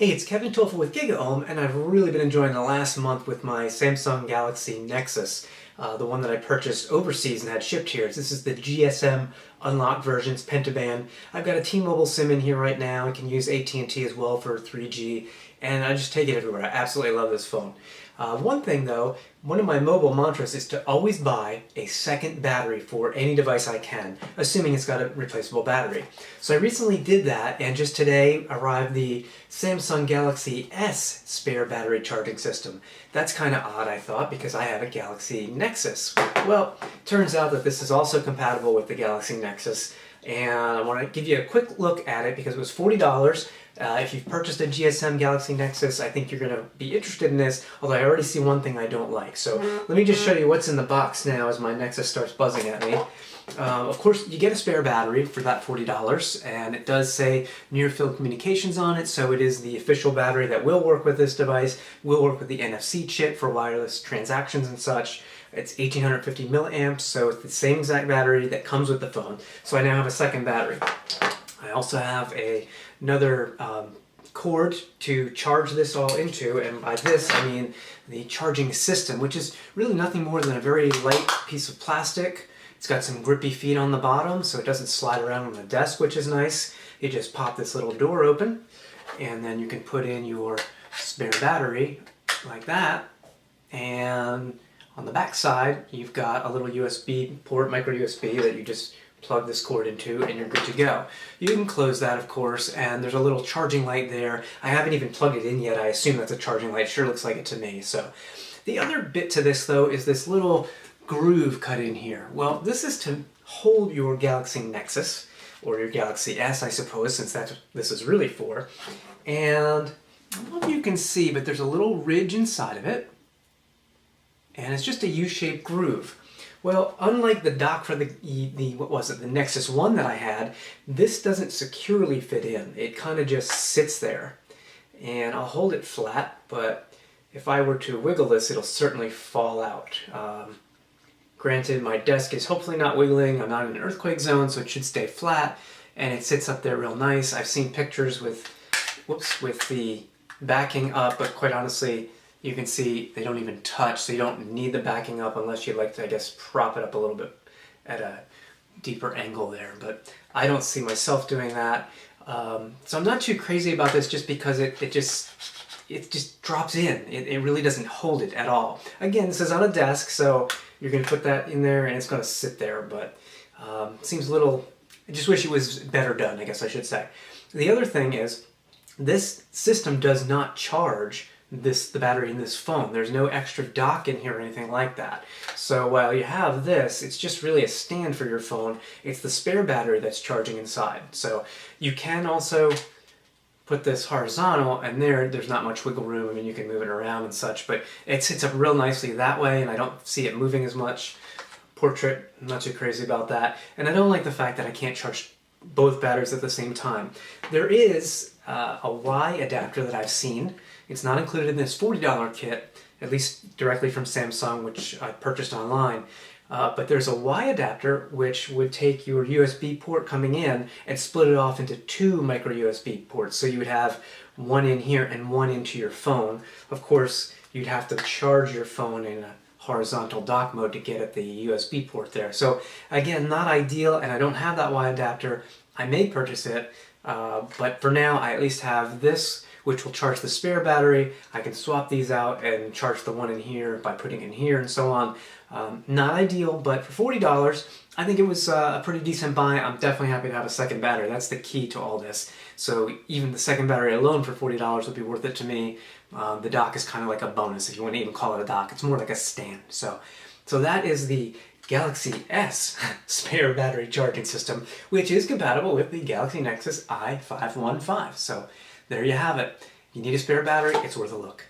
Hey, it's Kevin Toffel with GigaOhm, and I've really been enjoying the last month with my Samsung Galaxy Nexus, the one that I purchased overseas and had shipped here. This is the GSM unlocked versions, Pentaband. I've got a T-Mobile SIM in here right now. I can use AT&T as well for 3G, and I just take it everywhere. I absolutely love this phone. One thing though, one of my mobile mantras is to always buy a second battery for any device I can, assuming it's got a replaceable battery. So I recently did that, and just today arrived the Samsung Galaxy S spare battery charging system. That's kind of odd, I thought, because I have a Galaxy Nexus. Well, turns out that this is also compatible with the Galaxy Nexus, and I want to give you a quick look at it because it was $40. If you've purchased a GSM Galaxy Nexus, I think you're going to be interested in this, although I already see one thing I don't like. So let me just show you what's in the box now as my Nexus starts buzzing at me. Of course, you get a spare battery for that $40, and it does say near-field communications on it, so it is the official battery that will work with this device, will work with the NFC chip for wireless transactions and such. It's 1850 milliamps, so it's the same exact battery that comes with the phone. So I now have a second battery. I also have another cord to charge this all into, and by this I mean the charging system, which is really nothing more than a very light piece of plastic. It's got some grippy feet on the bottom so it doesn't slide around on the desk, which is nice. You just pop this little door open, and then you can put in your spare battery like that, and on the back side you've got a little USB port, micro USB, that you just plug this cord into and you're good to go. You can close that, of course, and there's a little charging light there. I haven't even plugged it in yet. I assume that's a charging light. Sure looks like it to me. So the other bit to this though is this little groove cut in here. Well, this is to hold your Galaxy Nexus, or your Galaxy S, I suppose, since that's what this is really for. And I don't know if you can see, but there's a little ridge inside of it, and it's just a U-shaped groove. Well, unlike the dock for the Nexus 1 that I had, this doesn't securely fit in. It kind of just sits there. And I'll hold it flat, but if I were to wiggle this, it'll certainly fall out. Granted, my desk is hopefully not wiggling. I'm not in an earthquake zone, so it should stay flat, and it sits up there real nice. I've seen pictures with the backing up, but quite honestly, you can see they don't even touch, so you don't need the backing up unless you'd like to, I guess, prop it up a little bit at a deeper angle there. But I don't see myself doing that. So I'm not too crazy about this just because it just drops in. It really doesn't hold it at all. Again, this is on a desk, so you're going to put that in there and it's going to sit there, but it seems a little, I just wish it was better done, I guess I should say. The other thing is, this system does not charge the battery in this phone. There's no extra dock in here or anything like that. So while you have this, it's just really a stand for your phone. It's the spare battery that's charging inside. So you can also put this horizontal, and there's not much wiggle room. I mean, you can move it around and such, but it sits up real nicely that way, and I don't see it moving as much. Portrait, I'm not too crazy about that. And I don't like the fact that I can't charge both batteries at the same time. There is a Y adapter that I've seen. It's not included in this $40 kit, at least directly from Samsung, which I purchased online. But there's a Y adapter which would take your USB port coming in and split it off into two micro USB ports. So you would have one in here and one into your phone. Of course, you'd have to charge your phone in a horizontal dock mode to get at the USB port there. So again, not ideal, and I don't have that Y adapter. I may purchase it, but for now I at least have this, which will charge the spare battery. I can swap these out and charge the one in here by putting it in here and so on. Not ideal, but for $40, I think it was a pretty decent buy. I'm definitely happy to have a second battery. That's the key to all this. So even the second battery alone for $40 would be worth it to me. The dock is kind of like a bonus, if you want to even call it a dock. It's more like a stand. So that is the Galaxy S spare battery charging system, which is compatible with the Galaxy Nexus i515. So there you have it. You need a spare battery, it's worth a look.